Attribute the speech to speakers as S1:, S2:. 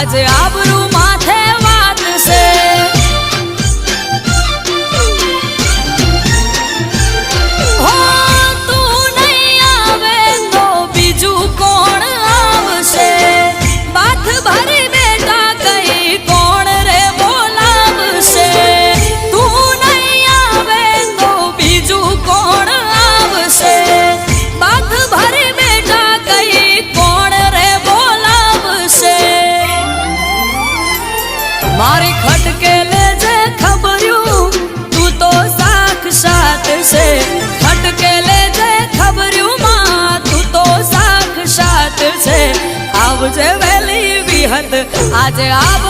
S1: આજે આબરૂ માથે વાત છે હો તું નહીં આવે તો બીજું કોણ આવશે બાથ ભરી બેટા કઈ કોણ રે બોલાવશે તું નહીં આવે તો બીજું કોણ આવશે બાથ ભરી બેટા કઈ કોણ રે બોલાવશે મારી ખટકે લેજે ખબર્યું તું તો સાક્ષાત છે ખટકે લેજે ખબર્યું માં તું તો સાક્ષાત છે આવજે વેલી વિહત આજે આવ